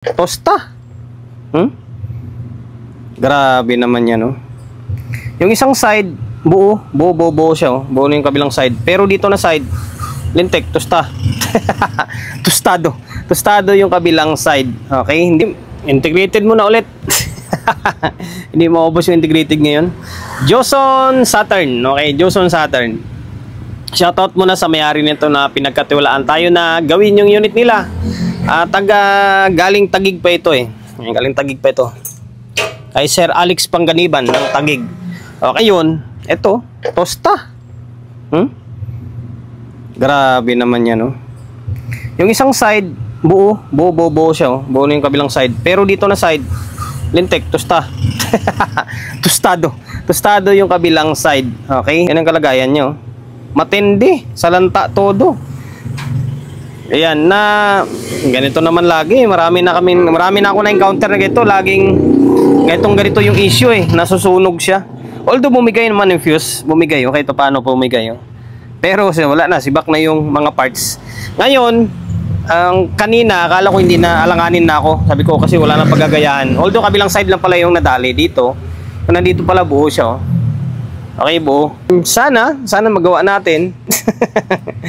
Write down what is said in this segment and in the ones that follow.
Tosta. Grabe naman yan, oh. Yung isang side, buo siya, oh. Buo na yung kabilang side. Pero dito na side, lintek, tosta. Tostado yung kabilang side. Okay, hindi integrated muna ulit. Hindi maubos yung integrated ngayon. Joson Saturn. Okay, Joson Saturn. Shoutout muna sa may-ari nito na pinagkatiwalaan tayo na gawin yung unit nila. Galing Taguig pa ito eh. Galing Taguig pa ito. Kay Sir Alex Panganiban ng Taguig. Okay yun. Ito, tosta. Grabe naman yan, oh. Yung isang side, buo siya, oh. Buo na yung kabilang side. Pero dito na side, lintek, tosta. Tostado yung kabilang side. Okay? Yan ang kalagayan nyo. Matindi. Salanta todo. Ayan na. Ganito naman lagi. Marami na ako na-encounter na ganito. Laging ganito yung issue eh. Nasusunog siya. Although bumigay naman yung fuse. Bumigay. Okay, ito paano bumigay. Pero wala na. Sibak na yung mga parts. Ngayon, kanina, akala ko hindi na alanganin na ako. Sabi ko kasi wala nang paggagayahan. Although kabilang side lang pala yung nadali dito. Kung nandito pala buo siya. Okay, buo. Sana magawa natin.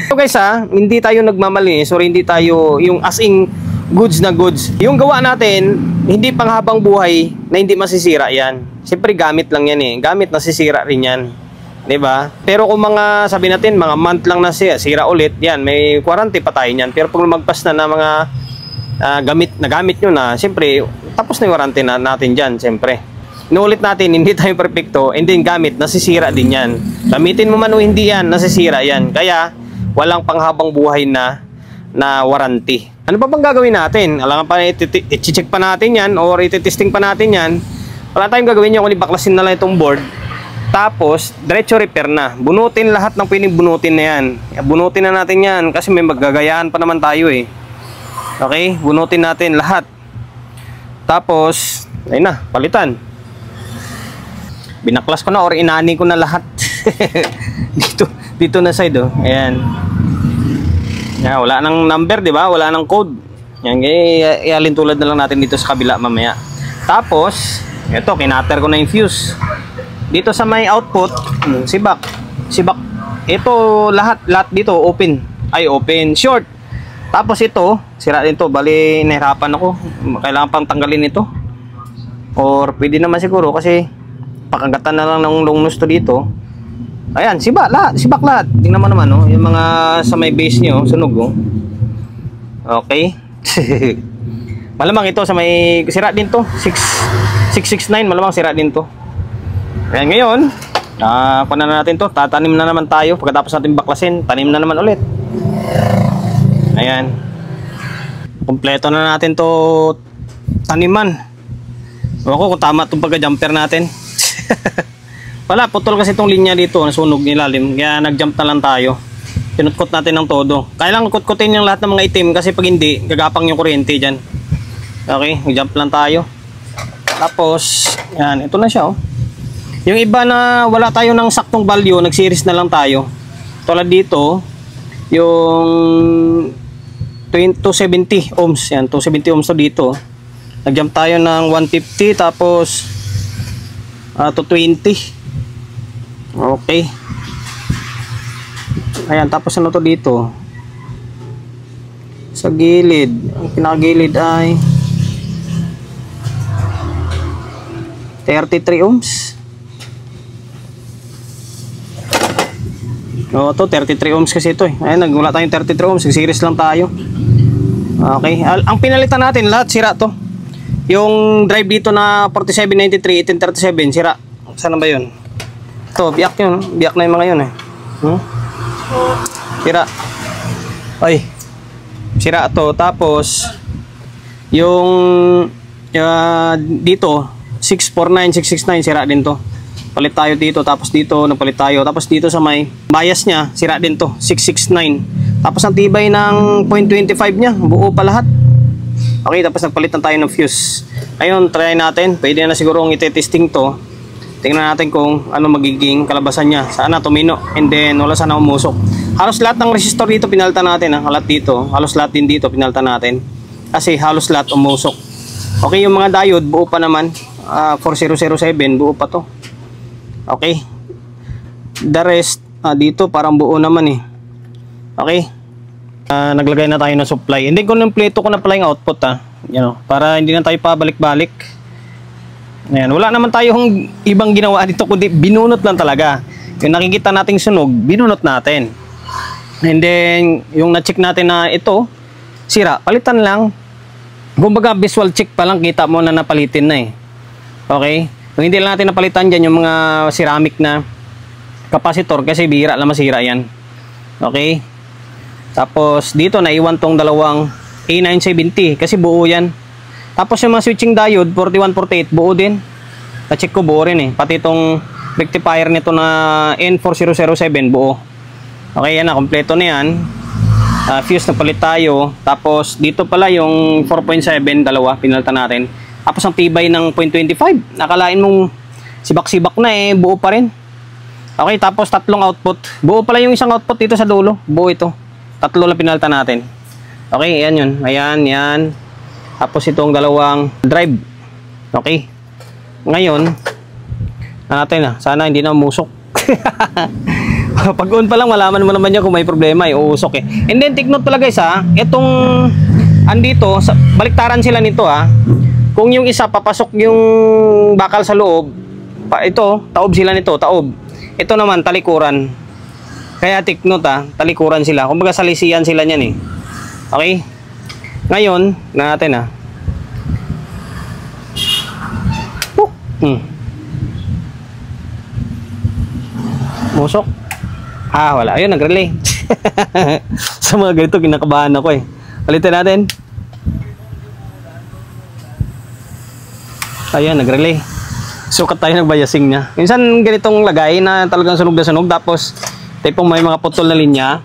So guys hindi tayo nagmamalinis or hindi tayo yung as in goods na goods. Yung gawa natin, hindi panghabang buhay na hindi masisira yan. Siyempre gamit lang yan eh. Gamit nasisira rin yan. Diba? Pero kung mga sabi natin mga month lang na sira ulit, yan may warranty pa tayo niyan. Pero pag lumagpas na mga gamit nyo na, siyempre tapos na yung warranty natin diyan, siyempre. Inuulit natin, hindi tayo perfecto, and then gamit nasisira din yan. Gamitin mo man o hindi yan, nasisira yan. Kaya walang panghabang buhay na warranty. Ano pa bang gagawin natin? Alam pa i-check pa natin yan or i-testing pa natin yan. Wala tayong gagawin yan, kundi baklasin na lang itong board. Tapos, diretso repair na. Bunutin lahat ng pwedeng bunutin na yan. Bunutin na natin yan kasi may maggagayahan pa naman tayo eh. Okay? Bunutin natin lahat. Tapos, ayun na, palitan. Binaklas ko na or inani ko na lahat. dito na side, oh. Ayan. Yan, wala nang number, di ba? Wala nang code. Yan, ialin tulad na lang natin dito sa kabila mamaya. Tapos, ito, kinater ko na yung fuse. Dito sa may output, sibak. Ito lahat dito open. Open, short. Tapos ito, sira din to. Bali, nahirapan ako. Kailangan pang tanggalin ito. Or pwede naman siguro kasi pakagatan na lang ng long nose to dito. Ayan, sibak lahat. Tingnan mo naman, oh, yung mga sa may base niyo, sunog, oh. Okay. Malamang ito sa may sira din to. 669 malamang sira din to. Ayan, ngayon, kunan na natin to. Tatanim na naman tayo. Pagkatapos natin baklasin, tanim na naman ulit. Ayan. Kompleto na natin to taniman. Ako kung tama itong pagka-jumper natin. Wala, putol kasi itong linya dito. Nasunog nilalim. Kaya nag-jump na lang tayo. Pinutkot natin ng todo. Kailangan kutkutin yung lahat ng mga itim. Kasi pag hindi, gagapang yung kuryente dyan. Okay, nag-jump lang tayo. Tapos, yan, ito na siya, oh. Yung iba na wala tayo ng saktong value, nag-series na lang tayo. Tulad dito, yung 270 ohms. Yan, 270 ohms to dito. Nag-jump tayo ng 150 tapos 220. Okay. Ayan, tapos ano to dito? Sa gilid. Ang pinakagilid ay 33 ohms. To 33 ohms kasi ito eh. Ayan, wala tayong 33 ohms, series lang tayo. Okay, ang pinalitan natin lahat sira to. Yung drive dito na 4793 1837 sira. Saan ba 'yun? To, biyak 'yun, biyak na yung mga 'yun eh. Sira. Ay. Sira to. Tapos yung dito 649 669 sira din to. Palit tayo dito, tapos dito nagpalit tayo, tapos dito sa may bias niya sira din to, 669. Tapos ang tibay ng 0.25 niya, buo pa lahat. Okay, tapos nagpalit na tayo ng fuse. Ayun, try natin. Pwede na siguro i-testing to. Tingnan natin kung ano magiging kalabasan niya. Sana tumino, and then wala sana umusok. Halos lahat ng resistor dito pinalitan natin, halos lahat din dito pinalitan natin. Kasi halos lahat umusok. Okay, yung mga diode buo pa naman. 4007 buo pa to. Okay. The rest dito parang buo naman eh. Okay. Naglagay na tayo ng supply. Hindi ko kompleto ko na pala yung output para hindi na tayo pabalik-balik. Ayan, wala naman tayong ibang ginawa dito kundi binunot lang talaga. Yung nakikita nating sunog, binunot natin. And then yung na-check natin na ito sira, palitan lang. Kumbaga visual check pa lang kita mo na napalitin na eh. Okay? Kung hindi lang natin napalitan dyan yung mga ceramic na capacitor kasi bihira lang masira yan. Okay? Tapos dito naiwan tong dalawang A970 kasi buo yan. Tapos yung mga switching diode 4148 buo din. Na-check ko buo rin eh. Pati itong rectifier nito na N4007 buo. Okay, yan na, kompleto na yan. Fuse na palit tayo. Tapos dito pala yung 4.7 dalawa pinalitan natin. Tapos ang tibay ng 0.25. Nakalain mong sibak-sibak na eh, buo pa rin. Okay, tapos tatlong output. Buo pala yung isang output dito sa dulo. Buo ito. Tatlo lang pinalitan natin. Okay, yan yun. Ayan, yan. Tapos itong dalawang drive. Okay. Ngayon, natin sana hindi na umusok. Pag on pa lang, malaman mo naman niya kung may problema, uusok eh. And then, take note pala guys itong, andito, baliktaran sila nito Kung yung isa, papasok yung bakal sa loob, ito, taob sila nito, taob. Ito naman, talikuran. Kaya take note talikuran sila. Kumbaga salisiyan sila niyan eh. Okay? Ngayon, natin musok. Wala. Ayun, nag-relay. Sa mga ganito, kinakabahan ako eh. Palitin natin. Ayun, nag-relay. Sukat tayo ng biasing niya. Minsan ganitong lagay na talagang sunog na sunog. Tapos, tipong may mga putol na linya.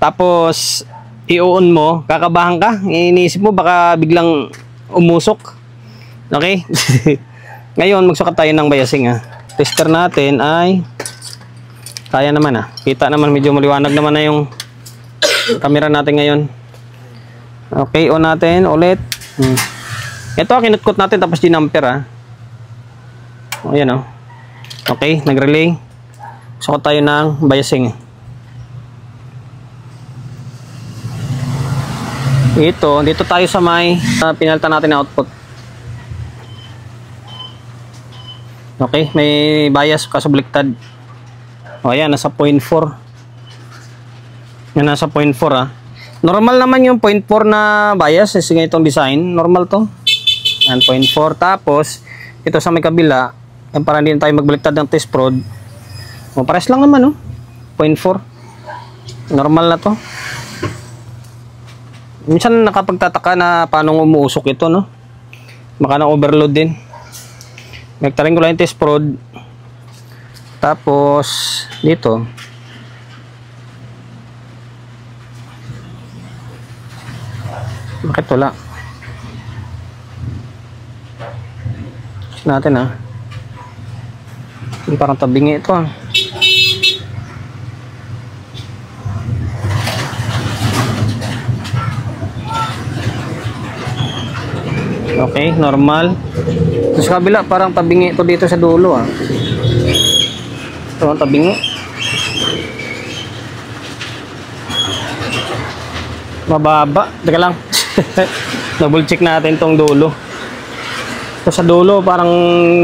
Tapos, i-on mo, kakabahan ka. Iniisip mo, baka biglang umusok. Okay? Ngayon, magsukat tayo ng biasing Tester natin ay kaya naman kita naman, medyo maliwanag naman na yung camera natin ngayon. Okay, on natin ulit. Ito kinutkot natin tapos dinamper ayan okay, nag-relay. Sukat tayo ng biasing dito tayo sa may pinalitan natin na output. Okay, may bias kaso baliktad. Ayan, nasa 0.4. Yan, nasa 0.4 Normal naman yung 0.4 na bias. Sige, itong design. Normal to. Yan, 0.4. Tapos, ito sa may kabila, yan, para hindi tayo magbaliktad ng test prod. Pares lang naman, 0.4. Normal na to. Minsan nakapagtataka na paano umuusok ito, Baka na overload din. Nagtarin ko lang yung test prod. Tapos dito bakit wala natin parang tabingi ito okay, normal. Tapos sa kabila parang tabingi ito dito sa dulo ito ang tabingi. Mababa. Teka lang. Double check natin tong dulo. Ito sa dulo parang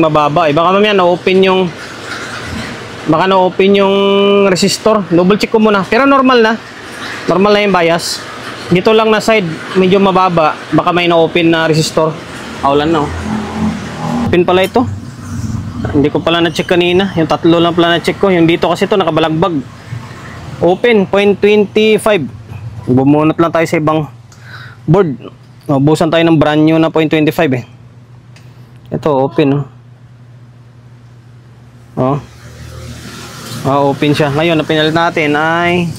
mababa baka mamaya na-open yung resistor. Double check ko muna. Pero normal na. Normal na yung bias. Dito lang na side medyo mababa. Baka may na-open na resistor. Wala na Open pala ito. Hindi ko pala na-check kanina. Yung tatlo lang pala na-check ko. Yung dito kasi ito nakabalagbag. Open, 0.25. Bumunot lang tayo sa ibang board. Busan tayo ng brand new na 0.25 Ito, open open siya. Ngayon, na pinalit natin ay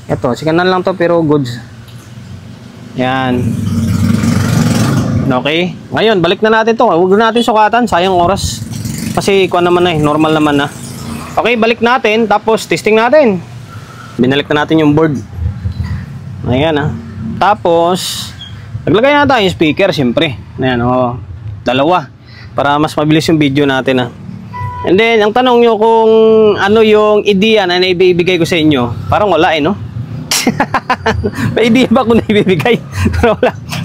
ito, sikanan lang to pero goods. Yan. Okay. Ngayon, balik na natin to. Huwag natin sukatan. Sayang oras. Kasi kuha naman normal naman Okay, balik natin. Tapos, testing natin. Binalik na natin yung board. Ayan Tapos, Naglagay na tayo yung speaker, syempre. Ayan, oh. Dalawa. Para mas mabilis yung video natin, ha. And then, ang tanong nyo kung ano yung idea na naibibigay ko sa inyo, parang wala no? May idea ba kung naibibigay?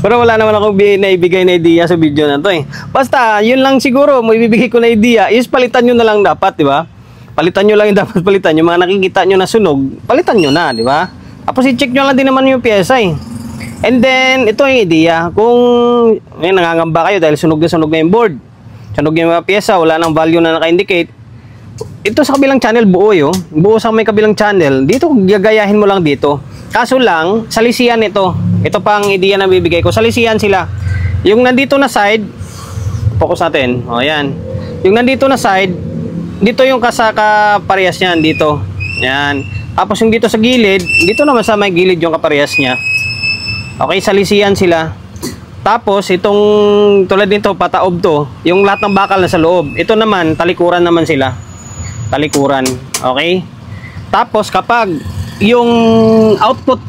Pero wala naman akong naibigay na idea sa video na to Basta, yun lang siguro, may ibibigay ko na idea is palitan nyo na lang dapat, di ba? Palitan nyo lang yung dapat palitan. Yung mga nakikita nyo na sunog, palitan nyo na, di ba? Tapos i-check nyo lang din naman yung pyesa And then, ito yung idea. Kung nangangamba kayo dahil sunog na yung board, sunog yung mga pyesa, wala nang value na naka-indicate, ito sa kabilang channel buo buo sa may kabilang channel, dito gagayahin mo lang dito. Kaso lang, salisihan ito. Ito pang idea na bibigay ko. Salisihan sila. Yung nandito na side, focus natin. O yan. Yung nandito na side, dito yung kasaka parehas niyan dito. Yan. Tapos yung dito sa gilid, dito naman sa may gilid yung kaparehas niya. Okay, salisihan sila. Tapos itong tulad nito pataob to, yung lahat ng bakal na sa loob. Ito naman talikuran naman sila. Talikuran. Okay? Tapos kapag yung output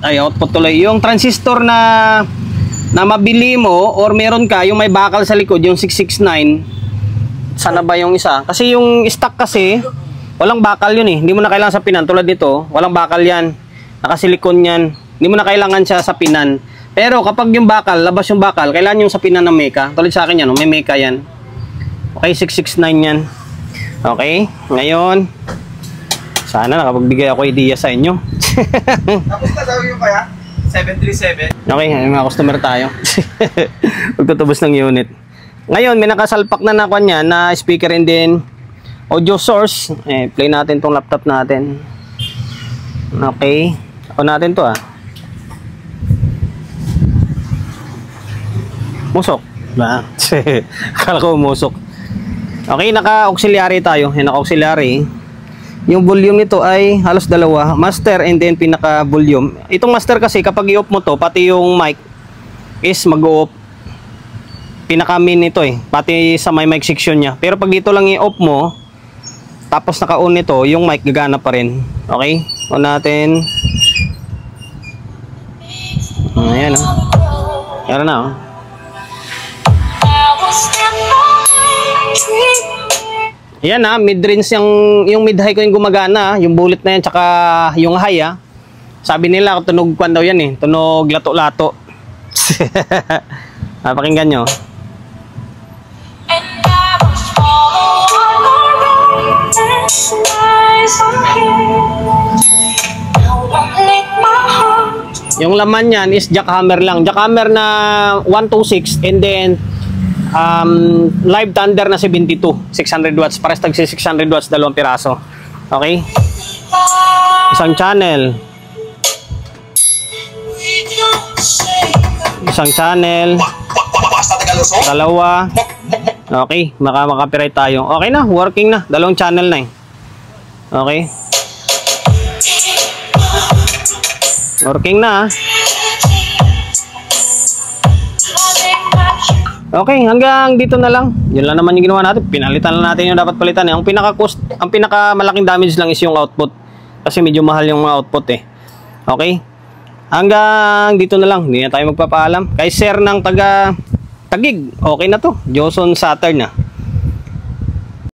tuloy, yung transistor na mabili mo or meron ka yung may bakal sa likod, yung 669. Sana ba yung isa? Kasi yung stock kasi walang bakal yun Hindi mo na kailangan sa pinan. Tulad nito, walang bakal yan. Nakasilikon yan. Hindi mo na kailangan siya sa pinan. Pero kapag yung bakal, labas yung bakal, kailangan yung sa pinan ng meka. Tulad sa akin yan, may meka yan. Okay, 669 yan. Okay, ngayon, sana nakapagbigay ako idea sa inyo. Tapos na daw yung kaya? 737. Okay, may mga customer tayo. Magtutubos ng unit. Ngayon, may nakasalpak na nakuha niya na speaker and then audio source. Play natin tong laptop natin. Okay, ako natin to Musok. Ba? Akala ko umusok. Okay, naka-auxiliary tayo. Naka-auxiliary. Yung volume nito ay halos dalawa. Master and then pinaka-volume. Itong master kasi kapag i-off mo to, pati yung mic is mag-off. Pinaka-min nito Pati sa may mic section niya. Pero pag dito lang i-off mo, tapos naka-on nito, yung mic gagana pa rin. Okay? On natin. Ayan Meron na Yan mid-range yung mid-high ko yung gumagana, yung bullet na yan tsaka yung high Sabi nila tunog kwan daw yan tunog lato-lato. Pakinggan nyo. Yung laman yan is jackhammer lang. Jackhammer na 126 and then live thunder na 72 600 watts. Pares tag 600 watts, 2 piraso. Okay? Isang channel. Isang channel. Dalawa. Okay, maka-copyright tayo. Okay na, working na. 2 channel na Okay. Working na Okay, hanggang dito na lang. Yun lang naman yung ginawa natin. Pinalitan lang natin yung dapat palitan Ang pinakamalaking damage lang is yung output. Kasi medyo mahal yung mga output Okay? Hanggang dito na lang. Hindi na tayo magpapaalam. Kay sir ng taga Tagig, okay na to. Joson Saturn